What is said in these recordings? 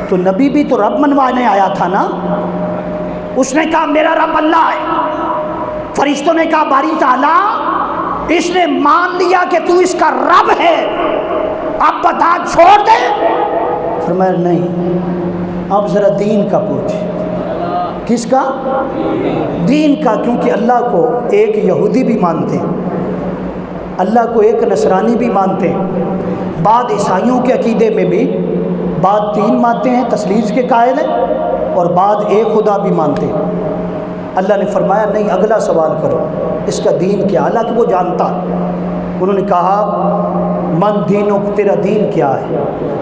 تو نبی بھی تو رب منوانے آیا تھا نا. اس نے کہا میرا رب اللہ ہے. فرشتوں نے کہا باری تعالیٰ اس نے مان لیا کہ تو اس کا رب ہے، اب بتا چھوڑ دے. فرمایا نہیں، اب ذرا دین کا پوچھ. کس کا؟ دین کا. کیونکہ اللہ کو ایک یہودی بھی مانتے ہیں، اللہ کو ایک نصرانی بھی مانتے ہیں، بعد عیسائیوں کے عقیدے میں بھی بعد 3 مانتے ہیں، تثلیث کے قائل ہیں، اور بعد ایک خدا بھی مانتے ہیں. اللہ نے فرمایا نہیں، اگلا سوال کرو اس کا دین کیا. حالانکہ وہ جانتا. انہوں نے کہا من دینوں، تیرا دین کیا ہے؟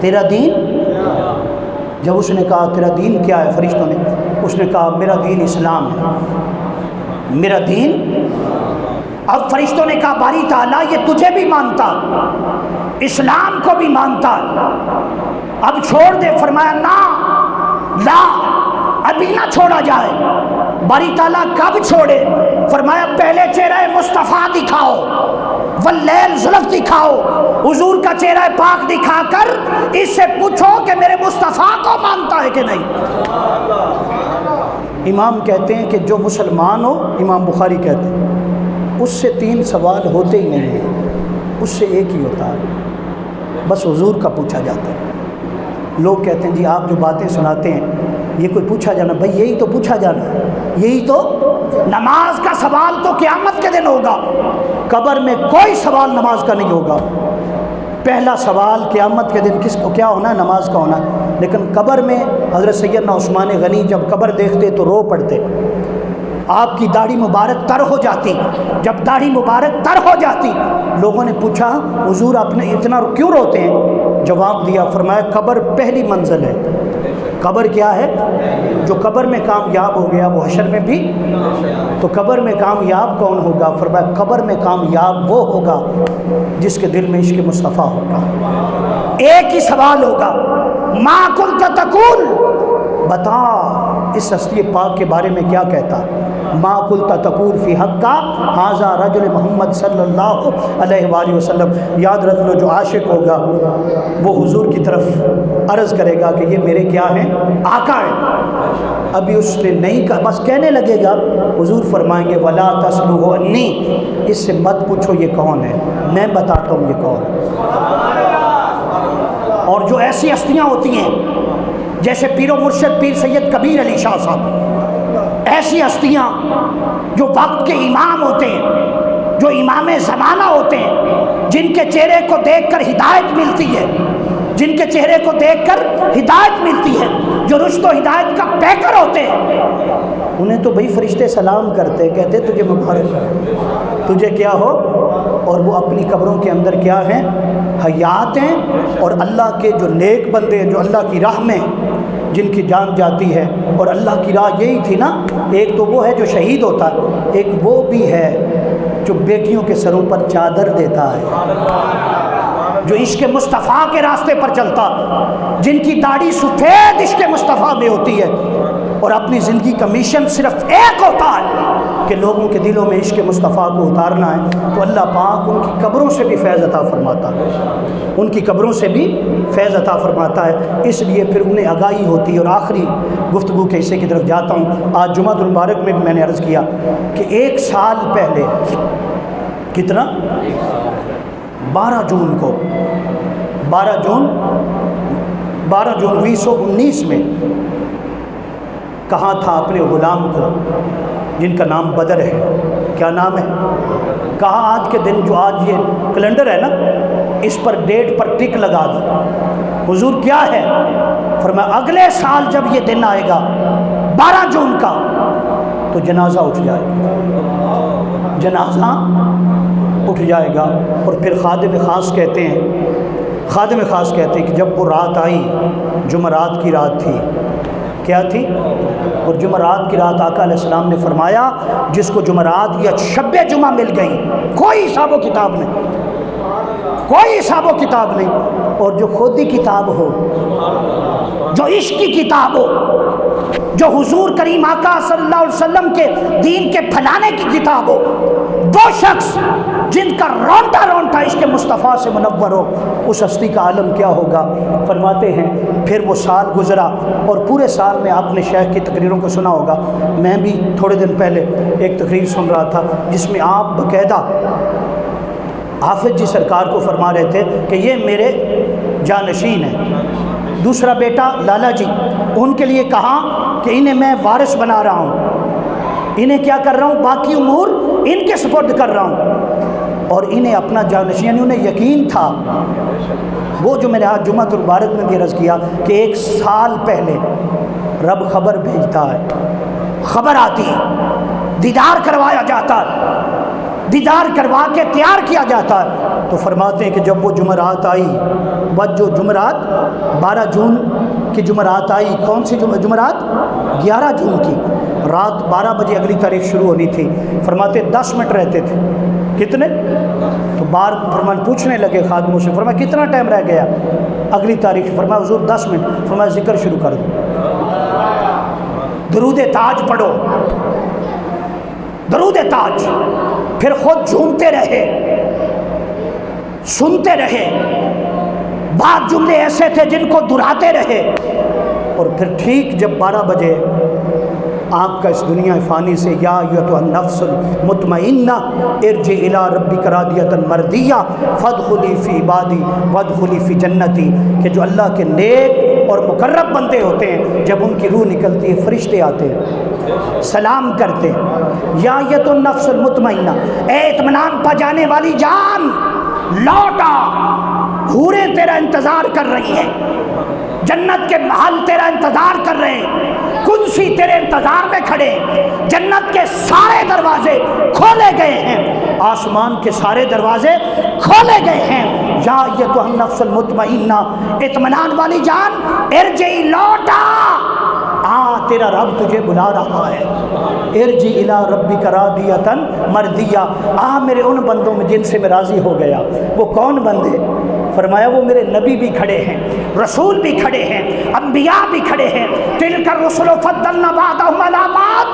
تیرا دین؟ جب اس نے کہا تیرا دین کیا ہے فرشتوں نے، اس نے کہا میرا دین اسلام ہے. میرا دین. اب فرشتوں نے کہا باری تعالیٰ یہ تجھے بھی مانتا، اسلام کو بھی مانتا، اب چھوڑ دے. فرمایا نا، لا، ابھی نہ چھوڑا جائے. باری تعالیٰ کب چھوڑے؟ فرمایا پہلے چہرہ مصطفیٰ دکھاؤ، واللیل زلف دکھاؤ، حضور کا چہرہ پاک دکھا کر اس سے پوچھو کہ میرے مصطفیٰ کو مانتا ہے کہ نہیں. امام کہتے ہیں کہ جو مسلمان ہو، امام بخاری کہتے ہیں اس سے 3 سوال ہوتے ہی نہیں ہیں، اس سے ایک ہی ہوتا ہے، بس حضور کا پوچھا جاتا ہے. لوگ کہتے ہیں جی آپ جو باتیں سناتے ہیں یہ کوئی پوچھا جانا. بھائی یہی تو پوچھا جانا ہے، یہی تو. نماز کا سوال تو قیامت کے دن ہوگا، قبر میں کوئی سوال نماز کا نہیں ہوگا. پہلا سوال قیامت کے دن کس کو کیا ہونا ہے؟ نماز کا ہونا ہے. لیکن قبر میں حضرت سیدنا عثمان غنی جب قبر دیکھتے تو رو پڑتے. آپ کی داڑھی مبارک تر ہو جاتی. جب داڑھی مبارک تر ہو جاتی لوگوں نے پوچھا حضور آپ نے اتنا کیوں روتے ہیں؟ جواب دیا، فرمایا قبر پہلی منزل ہے. قبر کیا ہے؟ جو قبر میں کامیاب ہو گیا وہ حشر میں بھی. تو قبر میں کامیاب کون ہوگا؟ فرمایا قبر میں کامیاب وہ ہوگا جس کے دل میں عشق مصطفیٰ ہوگا. ایک ہی سوال ہوگا، ما کنت تقول، بتا اس ہستی پاک کے بارے میں کیا کہتا. ما قلت تقول فی حق کا ھذا رجل محمد صلی اللہ علیہ وآلہ وسلم. یاد رکھ لو جو عاشق ہوگا وہ حضور کی طرف عرض کرے گا کہ یہ میرے کیا ہیں؟ آقا ہیں. ابھی اس نے نہیں کہا، بس کہنے لگے گا. حضور فرمائیں گے ولا تسلوہ انی، اس سے مت پوچھو یہ کون ہے، میں بتاتا ہوں یہ کون ہے. اور جو ایسی ہستیاں ہوتی ہیں جیسے پیر و مرشد پیر سید کبیر علی شاہ صاحب، ایسی ہستیاں جو وقت کے امام ہوتے ہیں، جو امام زمانہ ہوتے ہیں، جن کے چہرے کو دیکھ کر ہدایت ملتی ہے، جن کے چہرے کو دیکھ کر ہدایت ملتی ہے، جو رشد و ہدایت کا پیکر ہوتے ہیں، انہیں تو بھئی فرشتے سلام کرتے، کہتے تجھے مبارک، تجھے کیا ہو. اور وہ اپنی قبروں کے اندر کیا ہیں؟ حیات ہیں. اور اللہ کے جو نیک بندے ہیں جو اللہ کی راہ میں جن کی جان جاتی ہے، اور اللہ کی راہ یہی تھی نا، ایک تو وہ ہے جو شہید ہوتا ہے، ایک وہ بھی ہے جو بیٹیوں کے سروں پر چادر دیتا ہے، جو عشق مصطفیٰ کے راستے پر چلتا، جن کی داڑھی سفید عشق مصطفیٰ میں ہوتی ہے، اور اپنی زندگی کا مشن صرف ایک ہوتا ہے کہ لوگوں کے دلوں میں عشق مصطفیٰ کو اتارنا ہے. تو اللہ پاک ان کی قبروں سے بھی فیض عطا فرماتا ہے، ان کی قبروں سے بھی فیض عطا فرماتا ہے. اس لیے پھر انہیں آگاہی ہوتی ہے. اور آخری گفتگو کے حصے کی طرف جاتا ہوں. آج جمعہ المبارک میں بھی میں نے عرض کیا کہ 1 سال پہلے، کتنا؟ 12 جون کو، 12 جون 1919 میں کہا تھا اپنے غلام کو جن کا نام بدر ہے. کیا نام ہے؟ کہا آج کے دن جو آج یہ کیلنڈر ہے نا، اس پر ڈیٹ پر ٹک لگا دو. حضور کیا ہے؟ فرمایا اگلے سال جب یہ دن آئے گا 12 جون کا تو جنازہ اٹھ جائے گا، جنازہ اٹھ جائے گا. اور پھر خادم خاص کہتے ہیں کہ جب وہ رات آئی، جمعرات کی رات تھی. کیا تھی؟ اور جمعرات کی رات آقا علیہ السلام نے فرمایا جس کو جمعرات یا شب جمعہ مل گئی، کوئی حساب و کتاب نہیں، کوئی حساب و کتاب نہیں. اور جو خودی کتاب ہو، جو عشق کی کتاب ہو، جو حضور کریم آقا صلی اللہ علیہ وسلم کے دین کے پھیلانے کی کتاب ہو، وہ شخص جن کا رونٹا رونٹا عشق مصطفیٰ سے منور ہو، اس ہستی کا عالم کیا ہوگا. فرماتے ہیں پھر وہ سال گزرا اور پورے سال میں آپ نے شیخ کی تقریروں کو سنا ہوگا، میں بھی تھوڑے دن پہلے ایک تقریر سن رہا تھا جس میں آپ باقاعدہ حافظ جی سرکار کو فرما رہے تھے کہ یہ میرے جانشین ہیں۔ دوسرا بیٹا لالا جی، ان کے لیے کہا کہ انہیں میں وارث بنا رہا ہوں، انہیں کیا کر رہا ہوں، باقی امور ان کے سپرد کر رہا ہوں، اور انہیں اپنا جانشین، یعنی انہیں یقین تھا وہ جو میں نے آج جمعہ المبارک میں بھی عرض کیا کہ 1 سال پہلے رب خبر بھیجتا ہے، خبر آتی ہے، دیدار کروایا جاتا ہے، دیدار کروا کے تیار کیا جاتا ہے۔ تو فرماتے ہیں کہ جب وہ جمعرات آئی، بس جو جمعرات 12 جون کی جمعرات آئی، کون سی جمعرات؟ 11 جون کی رات 12 بجے اگلی تاریخ شروع ہونی تھی۔ فرماتے 10 منٹ رہتے تھے، کتنے؟ تو بار فرمان پوچھنے لگے خادموں سے، فرمایا کتنا ٹائم رہ گیا اگلی تاریخ؟ فرمایا حضور 10 منٹ۔ فرمایا ذکر شروع کر دو، درود تاج پڑھو، درود تاج۔ پھر خود جھومتے رہے، سنتے رہے، بعض جملے ایسے تھے جن کو دہراتے رہے، اور پھر ٹھیک جب 12 بجے آپ کا اس دنیا فانی سے، یا ایتھا النفس المطمئنہ ارجعی الی ربک راضیۃ مرضیہ فادخلی فی عبادی وادخلی فی جنتی، کہ جو اللہ کے نیک اور مقرب بندے ہوتے ہیں، جب ان کی روح نکلتی ہے فرشتے آتے ہیں، سلام کرتے ہیں، یا ایتھا النفس المطمئنہ، اے اطمینان پا جانے والی جان لوٹ آ، حوریں تیرا انتظار کر رہی ہیں، جنت کے محل تیرا انتظار کر رہے ہیں، کنسی تیرے انتظار میں کھڑے، جنت کے سارے دروازے کھولے گئے ہیں، آسمان کے سارے دروازے کھولے گئے ہیں۔ یا ایتھا النفس المطمئنہ، اطمینان والی جان، ارجعی لوٹا، تیرا رب تجھے بلا رہا ہے، ارجع الی ربک راضیۃ مرضیہ، میرے ان بندوں میں جن سے میں راضی ہو گیا۔ وہ کون بندے؟ فرمایا وہ میرے نبی بھی کھڑے ہیں، رسول بھی کھڑے ہیں، انبیاء بھی کھڑے ہیں، تلک الرسل فضلنا بعضهم علی بعض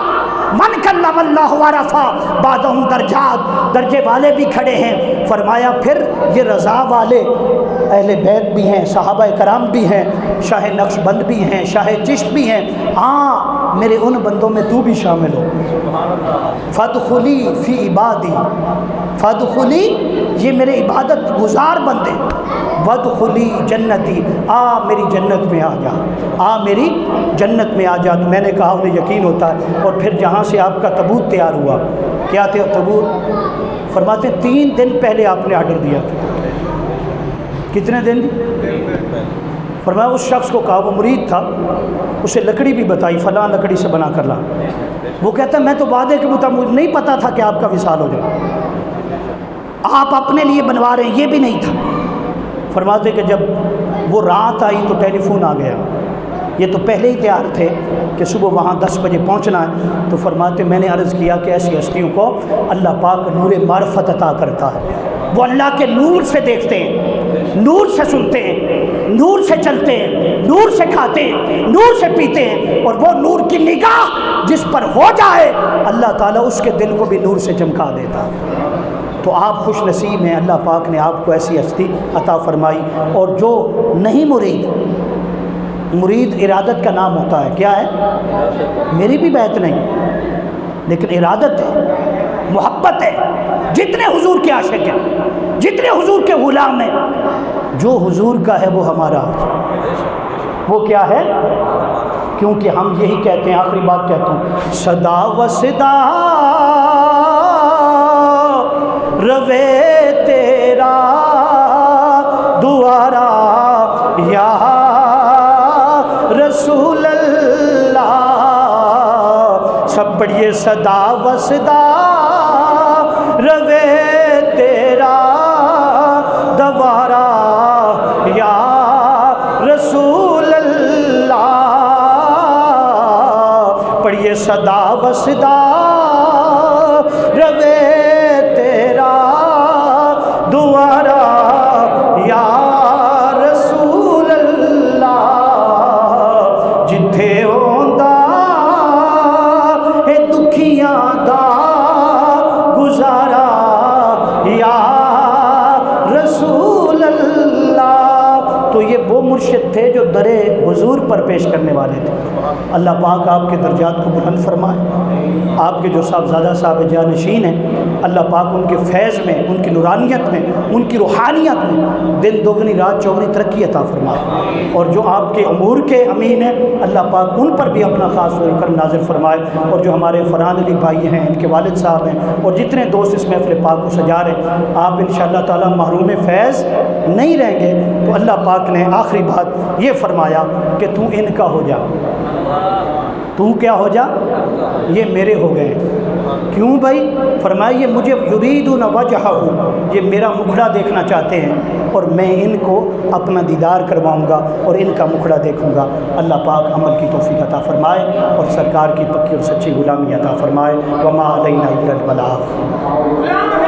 من کلم اللہ ورفع بعضهم درجات، درجے والے بھی کھڑے ہیں۔ فرمایا پھر یہ رضا والے اہل بیت بھی ہیں، صحابہ کرام بھی ہیں، شاہ نقش بند بھی ہیں، شاہ چشت بھی ہیں، میرے ان بندوں میں تو بھی شامل ہو۔ فادخلی فی عبادی، فادخلی یہ میرے عبادت گزار بندے، وادخلی جنتی، میری جنت میں آ جا، میری جنت میں آ جا۔ تو میں نے کہا انہیں یقین ہوتا ہے۔ اور پھر جہاں سے آپ کا تابوت تیار ہوا، کیا تھے تابوت؟ فرماتے 3 دن پہلے آپ نے آرڈر دیا تھا۔ کتنے دن؟ فرمایا اس شخص کو کہا، وہ مرید تھا، اسے لکڑی بھی بتائی، فلاں لکڑی سے بنا کر لا۔ وہ کہتا ہے میں تو وعدے کے مطابق، مجھے نہیں پتا تھا کہ آپ کا وصال ہو جائے، آپ اپنے لیے بنوا رہے ہیں، یہ بھی نہیں تھا۔ فرماتے کہ جب وہ رات آئی تو ٹیلی فون آ گیا، یہ تو پہلے ہی تیار تھے کہ صبح وہاں 10 بجے پہنچنا ہے۔ تو فرماتے میں نے عرض کیا کہ ایسی ہستیوں کو اللہ پاک نور معرفت عطا کرتا ہے، وہ اللہ کے نور سے دیکھتے ہیں، نور سے سنتے ہیں، نور سے چلتے ہیں، نور سے کھاتے ہیں، نور سے پیتے ہیں، اور وہ نور کی نگاہ جس پر ہو جائے اللہ تعالیٰ اس کے دل کو بھی نور سے چمکا دیتا ہے۔ تو آپ خوش نصیب ہیں، اللہ پاک نے آپ کو ایسی ہستی عطا فرمائی۔ اور جو نہیں مرید، مرید ارادت کا نام ہوتا ہے، کیا ہے؟ میری بھی بیعت نہیں، لیکن ارادت ہے، محبت ہے۔ جتنے حضور کے عاشق ہیں، جتنے حضور کے غلام ہیں، جو حضور کا ہے وہ ہمارا، وہ کیا ہے؟ کیونکہ ہم یہی کہتے ہیں، آخری بات کہتا ہوں، صدا و صدا روے تیرا دوارا یا رسول اللہ، سب پڑھیے، صدا و صدا روے تیرا دوارا یا رسول اللہ، پڑھیے صدا و صدا روے تیرا دوارا یا رسول اللہ، جتھے ہوندا اے دکھیاں دا گزارا یا رسول اللہ۔ تو یہ وہ مرشد تھے جو درے حضور پر پیش کرنے والے تھے۔ اللہ پاک آپ کے درجات کو بلند فرمائے۔ آپ کے جو صاحبزادہ صاحب جانشین ہیں، اللہ پاک ان کے فیض میں، ان کی نورانیت میں، ان کی روحانیت میں دن دوگنی رات چوگنی ترقی عطا فرمائے، اور جو آپ کے امور کے امین ہیں اللہ پاک ان پر بھی اپنا خاص کرم نازل فرمائے، اور جو ہمارے فرحان علی بھائی ہیں، ان کے والد صاحب ہیں، اور جتنے دوست اس محفل پاک کو سجا رہے ہیں، آپ انشاءاللہ تعالی محروم فیض نہیں رہیں گے۔ تو اللہ پاک نے آخری بات یہ فرمایا کہ تو ان کا ہو جا، تو کیا ہو جا، یہ میرے ہو گئے۔ کیوں بھائی؟ فرمایا یہ مجھے یریدون وجہہ، یہ میرا مکھڑا دیکھنا چاہتے ہیں، اور میں ان کو اپنا دیدار کرواؤں گا اور ان کا مکھڑا دیکھوں گا۔ اللہ پاک عمل کی توفیق عطا فرمائے اور سرکار کی پکی اور سچی غلامی عطا فرمائے۔ وما علینا الا البلاغ۔